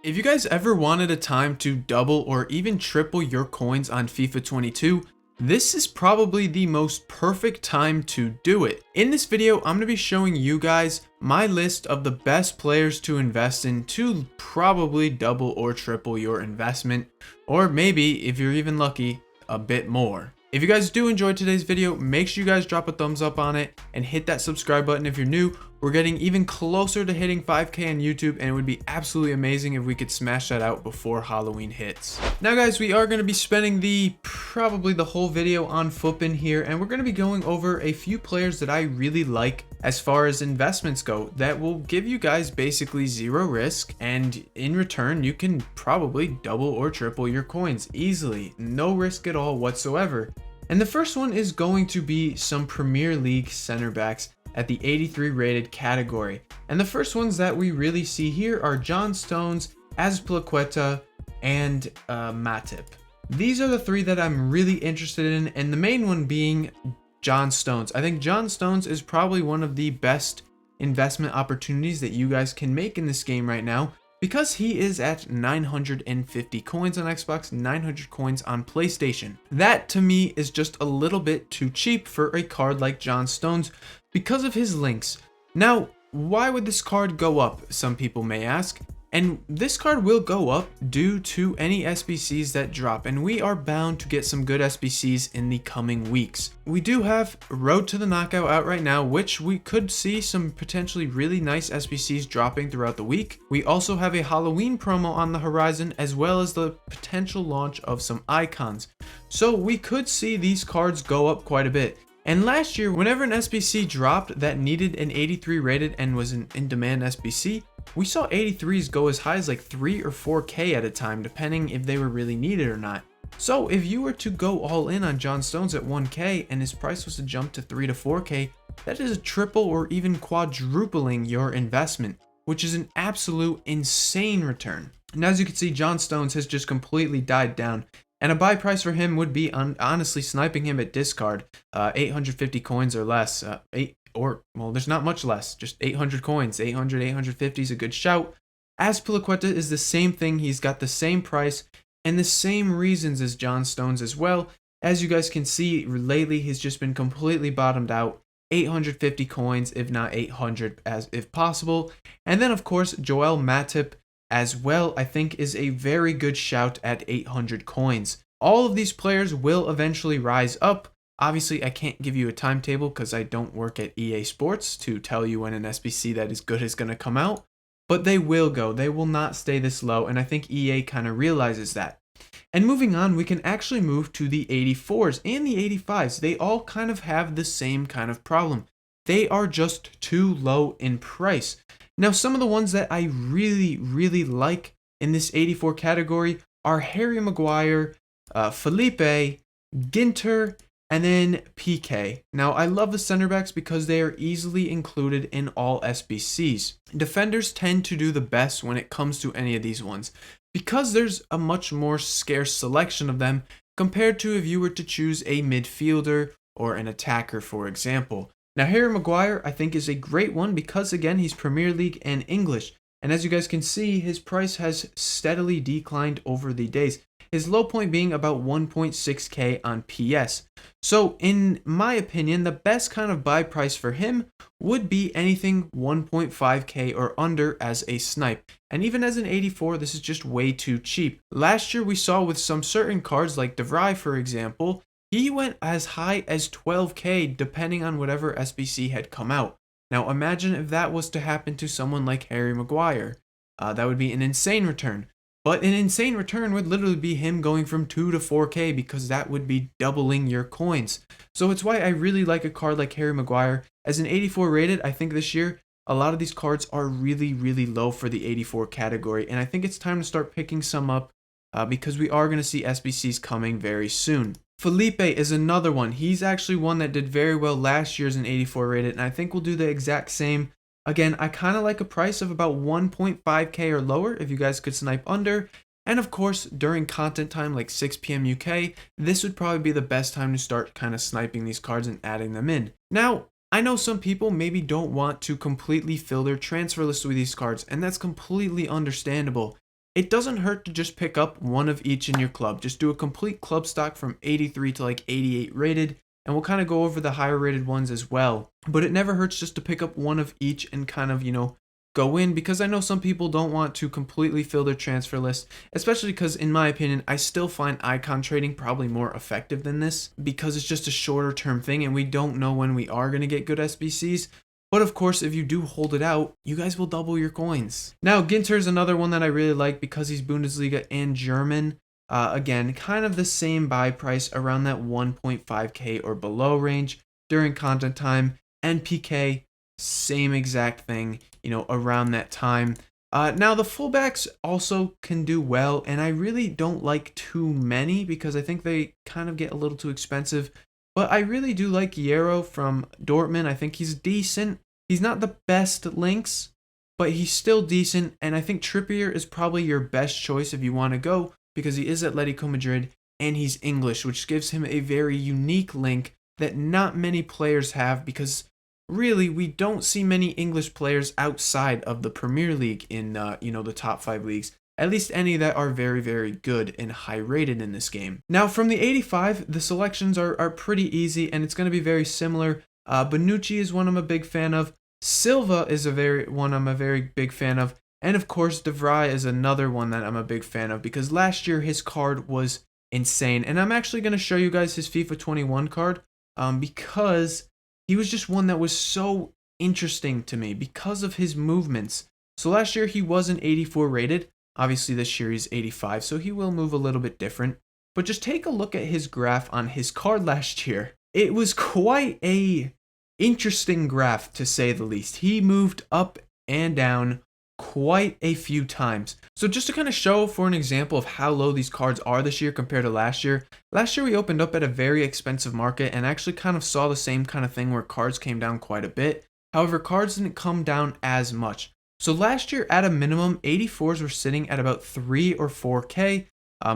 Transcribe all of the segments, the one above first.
If you guys ever wanted a time to double or even triple your coins on FIFA 22, this is probably the most perfect time to do it. In this video, I'm going to be showing you guys my list of the best players to invest in to probably double or triple your investment, or maybe, if you're even lucky, a bit more. If you guys do enjoy today's video, make sure you guys drop a thumbs up on it and hit that subscribe button if you're new. We're getting even closer to hitting 5K on YouTube, and it would be absolutely amazing if we could smash that out before Halloween hits. Now guys, we are going to be spending probably the whole video on FUT here, and we're going to be going over a few players that I really like as far as investments go that will give you guys basically zero risk, and in return you can probably double or triple your coins easily, no risk at all whatsoever. And the first one is going to be some Premier League center backs at the 83 rated category. And the first ones that we really see here are John Stones, Azpilicueta, and Matip. These are the three that I'm really interested in, and the main one being John Stones. I think John Stones is probably one of the best investment opportunities that you guys can make in this game right now, because he is at 950 coins on Xbox, 900 coins on PlayStation. That to me is just a little bit too cheap for a card like John Stones because of his links. Now, why would this card go up, some people may ask? And this card will go up due to any SBCs that drop, and we are bound to get some good SBCs in the coming weeks. We do have Road to the Knockout out right now, which we could see some potentially really nice SBCs dropping throughout the week. We also have a Halloween promo on the horizon, as well as the potential launch of some icons. So we could see these cards go up quite a bit. And last year, whenever an SBC dropped that needed an 83 rated and was an in-demand SBC, we saw 83s go as high as like 3 or 4K at a time, depending if they were really needed or not. So if you were to go all in on John Stones at 1K and his price was to jump to 3 to 4K, that is a triple or even quadrupling your investment, which is an absolute insane return. And as you can see, John Stones has just completely died down. And a buy price for him would be honestly sniping him at discard, 850 coins or less, there's not much less, just 800 coins, 800, 850 is a good shout. Azpilicueta is the same thing, he's got the same price and the same reasons as John Stones as well. As you guys can see, lately he's just been completely bottomed out, 850 coins, if not 800 as if possible. And then of course, Joel Matip as well, I think is a very good shout at 800 coins. All of these players will eventually rise up. Obviously, I can't give you a timetable because I don't work at EA Sports to tell you when an SBC that is good is going to come out, but they will go. They will not stay this low, and I think EA kind of realizes that. And moving on, we can actually move to the 84s and the 85s. They all kind of have the same kind of problem. They are just too low in price. Now, some of the ones that I really like in this 84 category are Harry Maguire, Felipe, Ginter, and then PK. Now, I love the center backs because they are easily included in all SBCs. Defenders tend to do the best when it comes to any of these ones, because there's a much more scarce selection of them compared to if you were to choose a midfielder or an attacker, for example. Now, Harry Maguire, I think, is a great one because, again, he's Premier League and English. And as you guys can see, his price has steadily declined over the days. His low point being about 1.6K on PS. So, in my opinion, the best kind of buy price for him would be anything 1.5K or under as a snipe. And even as an 84, this is just way too cheap. Last year, we saw with some certain cards like De Vrij, for example, he went as high as 12K depending on whatever SBC had come out. Now imagine if that was to happen to someone like Harry Maguire. That would be an insane return. But an insane return would literally be him going from 2 to 4K, because that would be doubling your coins. So it's why I really like a card like Harry Maguire. As an 84 rated, I think this year a lot of these cards are really low for the 84 category. And I think it's time to start picking some up because we are going to see SBCs coming very soon. Felipe is another one. He's actually one that did very well last year as an 84 rated, and I think we'll do the exact same. Again, I kind of like a price of about 1.5K or lower if you guys could snipe under. And of course, during content time like 6 p.m. UK, this would probably be the best time to start kind of sniping these cards and adding them in. Now, I know some people maybe don't want to completely fill their transfer list with these cards, and that's completely understandable. it doesn't hurt to just pick up one of each in your club. Just do a complete club stock from 83 to like 88 rated, and we'll kind of go over the higher rated ones as well. But it never hurts just to pick up one of each and kind of, go in, because I know some people don't want to completely fill their transfer list, especially because in my opinion, I still find icon trading probably more effective than this, because it's just a shorter term thing and we don't know when we are going to get good SBCs. But of course, if you do hold it out, you guys will double your coins. Now, Ginter's another one that I really like because he's Bundesliga and German. Again, kind of the same buy price around that 1.5k or below range during content time. And PK, same exact thing, around that time. Now, the fullbacks also can do well, and I really don't like too many because I think they kind of get a little too expensive. But I really do like Yarrow from Dortmund. I think he's decent. He's not the best links, but he's still decent. And I think Trippier is probably your best choice if you want to go, because he is Atletico Madrid and he's English, which gives him a very unique link that not many players have, because really we don't see many English players outside of the Premier League in the top 5 leagues. At least any that are very, very good and high rated in this game. Now, from the 85, the selections are pretty easy, and it's going to be very similar. Bonucci is one I'm a big fan of. Silva is one I'm a very big fan of. And of course, De Vrij is another one that I'm a big fan of, because last year his card was insane. And I'm actually going to show you guys his FIFA 21 card, because he was just one that was so interesting to me because of his movements. So last year he was an 84 rated. Obviously this year he's 85, so he will move a little bit different. But just take a look at his graph on his card last year. It was quite a interesting graph, to say the least. He moved up and down quite a few times. So just to kind of show for an example of how low these cards are this year compared to last year. Last year we opened up at a very expensive market and actually kind of saw the same kind of thing where cards came down quite a bit. However, cards didn't come down as much. So last year, at a minimum, 84s were sitting at about 3 or 4k.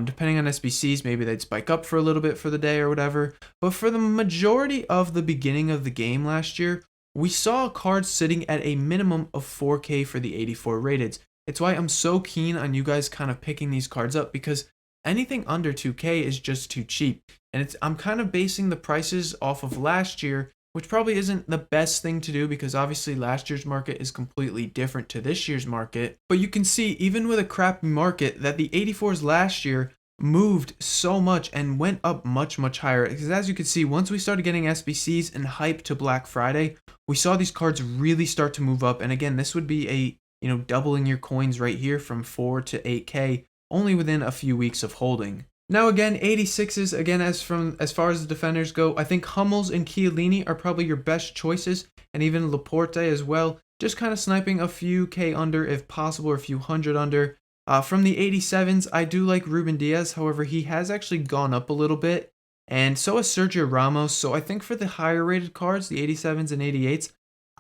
Depending on SBCs, maybe they'd spike up for a little bit for the day or whatever. But for the majority of the beginning of the game last year, we saw cards sitting at a minimum of 4k for the 84 rateds. It's why I'm so keen on you guys kind of picking these cards up, because anything under 2k is just too cheap. And I'm kind of basing the prices off of last year, which probably isn't the best thing to do, because obviously last year's market is completely different to this year's market. But you can see, even with a crappy market, that the 84s last year moved so much and went up much, much higher. Because as you can see, once we started getting SBCs and hype to Black Friday, we saw these cards really start to move up. And again, this would be a, doubling your coins right here from 4 to 8k only within a few weeks of holding. Now again, 86s, again, as far as the defenders go, I think Hummels and Chiellini are probably your best choices, and even Laporte as well. Just kind of sniping a few K under if possible, or a few hundred under. From the 87s, I do like Ruben Diaz. However, he has actually gone up a little bit, and so has Sergio Ramos. So I think for the higher rated cards, the 87s and 88s,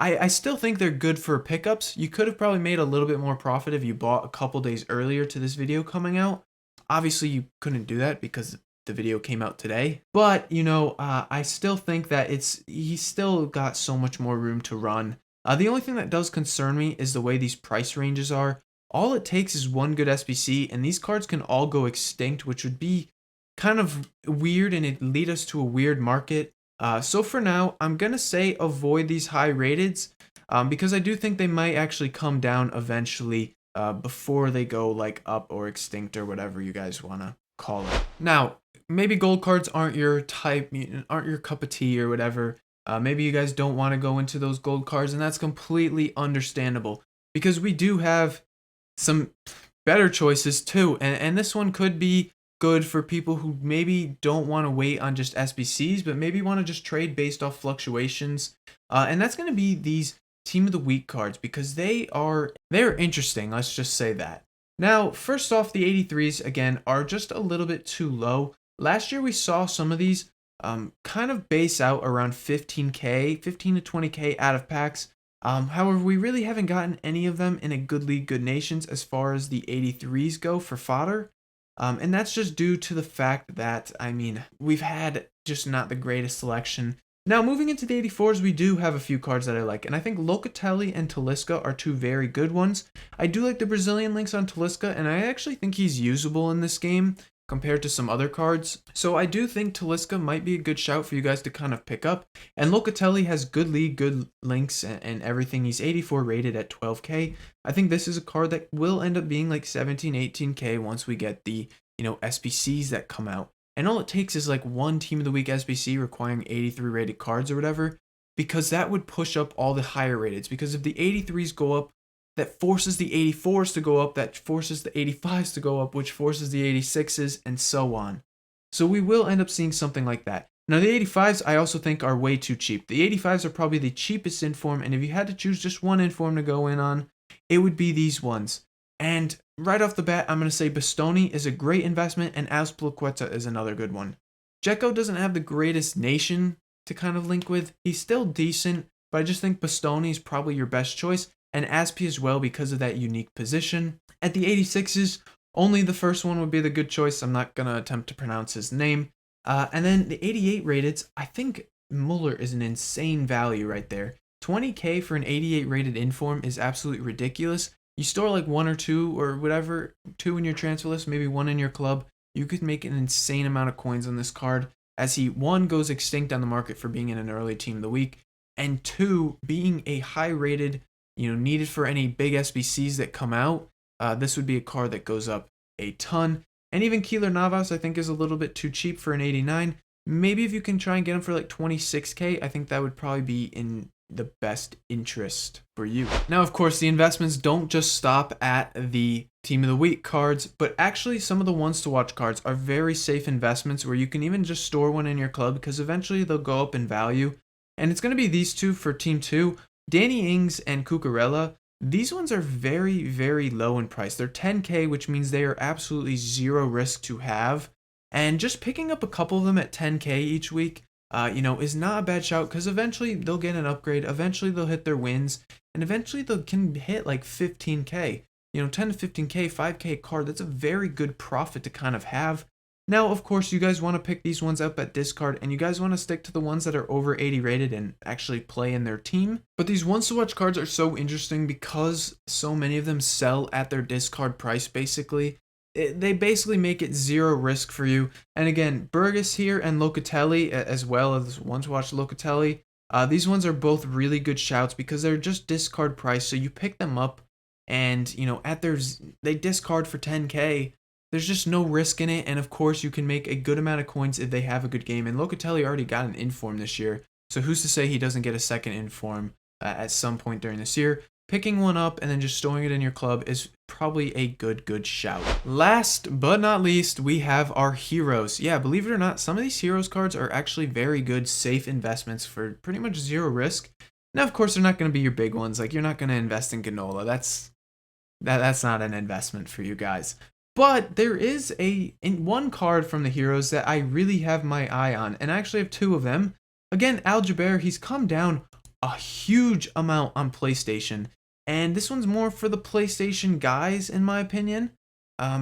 I still think they're good for pickups. You could have probably made a little bit more profit if you bought a couple days earlier to this video coming out. Obviously, you couldn't do that because the video came out today. But, I still think that he's still got so much more room to run. The only thing that does concern me is the way these price ranges are. All it takes is one good SBC, and these cards can all go extinct, which would be kind of weird, and it'd lead us to a weird market. So for now, I'm going to say avoid these high rateds, because I do think they might actually come down eventually. Before they go like up or extinct or whatever you guys want to call it. Now, maybe gold cards aren't your type, aren't your cup of tea or whatever. Maybe you guys don't want to go into those gold cards, and that's completely understandable, because we do have some better choices too. And this one could be good for people who maybe don't want to wait on just SBCs, but maybe want to just trade based off fluctuations. And that's going to be these Team of the Week cards, because they're interesting, let's just say that. Now, first off, the 83s, again, are just a little bit too low. Last year, we saw some of these kind of base out around 15k, 15 to 20k out of packs. However, we really haven't gotten any of them in a good league, good nations as far as the 83s go for fodder. And that's just due to the fact that, we've had just not the greatest selection. Now, moving into the 84s, we do have a few cards that I like, and I think Locatelli and Talisca are two very good ones. I do like the Brazilian links on Talisca, and I actually think he's usable in this game compared to some other cards. So I do think Talisca might be a good shout for you guys to kind of pick up. And Locatelli has good league, good links, and everything. He's 84 rated at 12k. I think this is a card that will end up being like 17, 18k once we get the, SBCs that come out. And all it takes is like one Team of the Week SBC requiring 83 rated cards or whatever, because that would push up all the higher rateds. Because if the 83s go up, that forces the 84s to go up, that forces the 85s to go up, which forces the 86s, and so on. So we will end up seeing something like that. Now the 85s I also think are way too cheap. The 85s are probably the cheapest inform, and if you had to choose just one inform to go in on, it would be these ones. And right off the bat, I'm going to say Bastoni is a great investment, and Azpilicueta is another good one. Dzeko doesn't have the greatest nation to kind of link with. He's still decent, but I just think Bastoni is probably your best choice, and Aspi as well because of that unique position. At the 86s, only the first one would be the good choice. I'm not going to attempt to pronounce his name. And then the 88 rated, I think Muller is an insane value right there. 20k for an 88 rated inform is absolutely ridiculous. You store like one or two or whatever, two in your transfer list, maybe one in your club. You could make an insane amount of coins on this card, as he, one, goes extinct on the market for being in an early Team of the Week, and two, being a high rated, needed for any big SBCs that come out. This would be a card that goes up a ton. And even Keylor Navas, I think, is a little bit too cheap for an 89. Maybe if you can try and get him for like 26k, I think that would probably be in the best interest for you. Now, of course, the investments don't just stop at the Team of the Week cards, but actually some of the ones to watch cards are very safe investments where you can even just store one in your club because eventually they'll go up in value. And it's going to be these two for Team 2, Danny Ings and Cucurella. These ones are very, very low in price. They're 10k, which means they are absolutely zero risk to have. And just picking up a couple of them at 10k each week, is not a bad shout because eventually they'll get an upgrade. Eventually they'll hit their wins, and eventually they can hit like 15k. 10 to 15k, 5k card. That's a very good profit to kind of have. Now, of course, you guys want to pick these ones up at discard, and you guys want to stick to the ones that are over 80 rated and actually play in their team. But these ones to watch cards are so interesting because so many of them sell at their discard price, basically. They basically make it zero risk for you. And again, Burgess here and Locatelli, as well as ones to watch Locatelli, these ones are both really good shouts because they're just discard price. So you pick them up, and they discard for 10k. There's just no risk in it, and of course you can make a good amount of coins if they have a good game. And Locatelli already got an inform this year, so who's to say he doesn't get a second inform at some point during this year? Picking one up and then just storing it in your club is probably a good shout. Last but not least, we have our heroes. Yeah, believe it or not, some of these heroes cards are actually very good, safe investments for pretty much zero risk. Now, of course, they're not going to be your big ones. Like, you're not going to invest in Ginola. That's not an investment for you guys. But there is one card from the heroes that I really have my eye on, and I actually have two of them. Again, Aljaber, he's come down a huge amount on PlayStation, and this one's more for the PlayStation guys, in my opinion,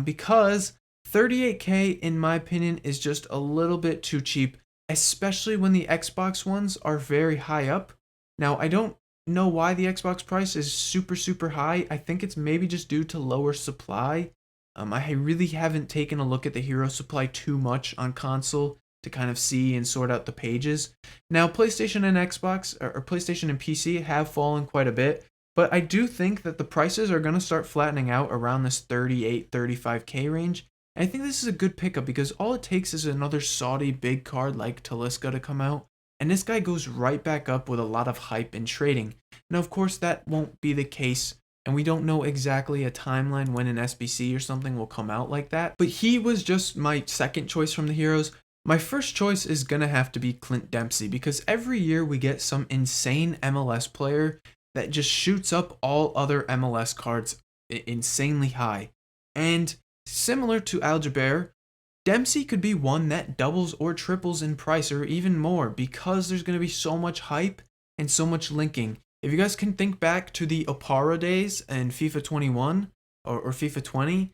because 38k, in my opinion, is just a little bit too cheap, especially when the Xbox ones are very high up. Now, I don't know why the Xbox price is super high. I think it's maybe just due to lower supply. I really haven't taken a look at the hero supply too much on console to kind of see and sort out the pages. Now, PlayStation and Xbox, or PlayStation and PC, have fallen quite a bit, but I do think that the prices are going to start flattening out around this 38, 35k range. And I think this is a good pickup because all it takes is another Saudi big card like Talisca to come out, and this guy goes right back up with a lot of hype in trading. Now, of course, that won't be the case, and we don't know exactly a timeline when an SBC or something will come out like that. But he was just my second choice from the heroes. My first choice is going to have to be Clint Dempsey, because every year we get some insane MLS player that just shoots up all other MLS cards insanely high. And similar to Aljaber, Dempsey could be one that doubles or triples in price or even more because there's going to be so much hype and so much linking. If you guys can think back to the Opara days in FIFA 21 or FIFA 20,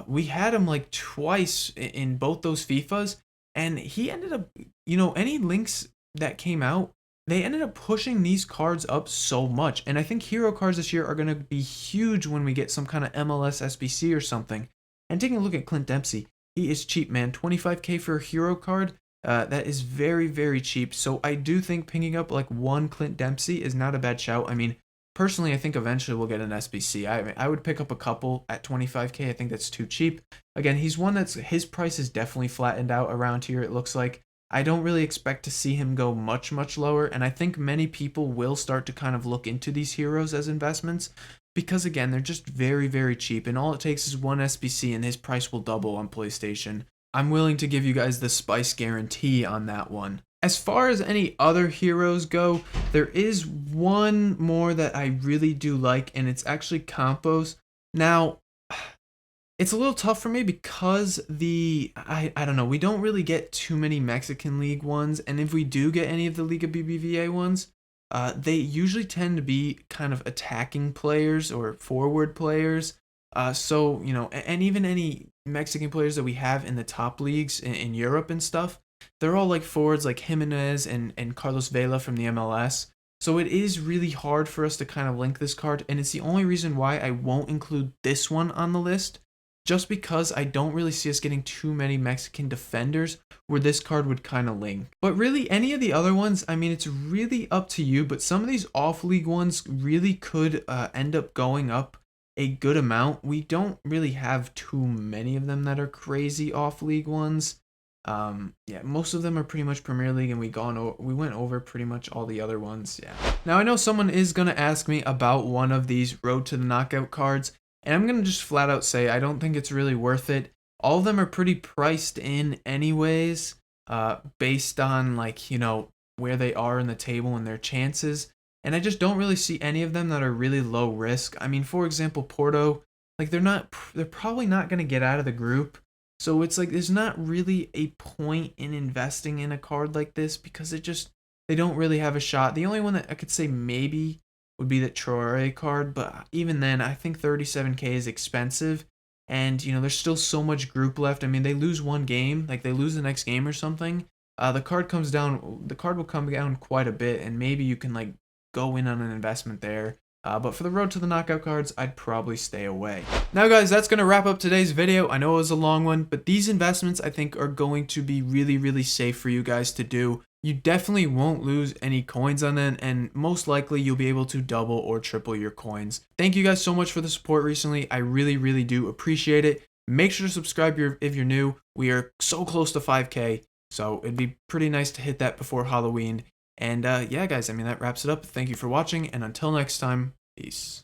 we had him like twice in both those FIFAs, and he ended up, any links that came out, they ended up pushing these cards up so much. And I think hero cards this year are going to be huge when we get some kind of MLS SBC or something. And taking a look at Clint Dempsey, he is cheap, man. 25k for a hero card. That is very, very cheap. So I do think picking up like one Clint Dempsey is not a bad shout. I mean, personally, I think eventually we'll get an SBC. I would pick up a couple at 25k. I think that's too cheap. Again, he's one that's his price is definitely flattened out around here, it looks like. I don't really expect to see him go much, much lower. And I think many people will start to kind of look into these heroes as investments because, again, they're just very, very cheap. And all it takes is one SBC and his price will double on PlayStation. I'm willing to give you guys the spice guarantee on that one. As far as any other heroes go, there is one more that I really do like, and it's actually Campos. Now, it's a little tough for me because I don't know, we don't really get too many Mexican League ones, and if we do get any of the Liga BBVA ones, they usually tend to be kind of attacking players or forward players. So, you know, and even any Mexican players that we have in the top leagues in Europe and stuff, they're all like forwards like Jimenez and Carlos Vela from the MLS. So it is really hard for us to kind of link this card, and it's the only reason why I won't include this one on the list, just because I don't really see us getting too many Mexican defenders where this card would kind of link. But really, any of the other ones, I mean, it's really up to you, but some of these off-league ones really could end up going up a good amount. We don't really have too many of them that are crazy off-league ones. Yeah, most of them are pretty much Premier League, and we went over pretty much all the other ones. Yeah. Now I know someone is gonna ask me about one of these Road to the Knockout cards, and I'm gonna just flat out say I don't think it's really worth it. All of them are pretty priced in anyways, based on like, you know, where they are in the table and their chances. And I just don't really see any of them that are really low risk. I mean, for example, Porto, like they're probably not gonna get out of the group. So it's like there's not really a point in investing in a card like this because they don't really have a shot. The only one that I could say maybe would be that Traore card, but even then I think 37k is expensive, and you know there's still so much group left. I mean, they lose one game, like they lose the next game or something, the card will come down quite a bit, and maybe you can like go in on an investment there. But for the Road to the Knockout cards, I'd probably stay away. Now guys, that's going to wrap up today's video. I know it was a long one, but these investments I think are going to be really, really safe for you guys to do. You definitely won't lose any coins on them, and most likely you'll be able to double or triple your coins. Thank you guys so much for the support recently. I really, really do appreciate it. Make sure to subscribe if you're new. We are so close to 5k, so it'd be pretty nice to hit that before Halloween. And yeah, guys, I mean, that wraps it up. Thank you for watching, and until next time, peace.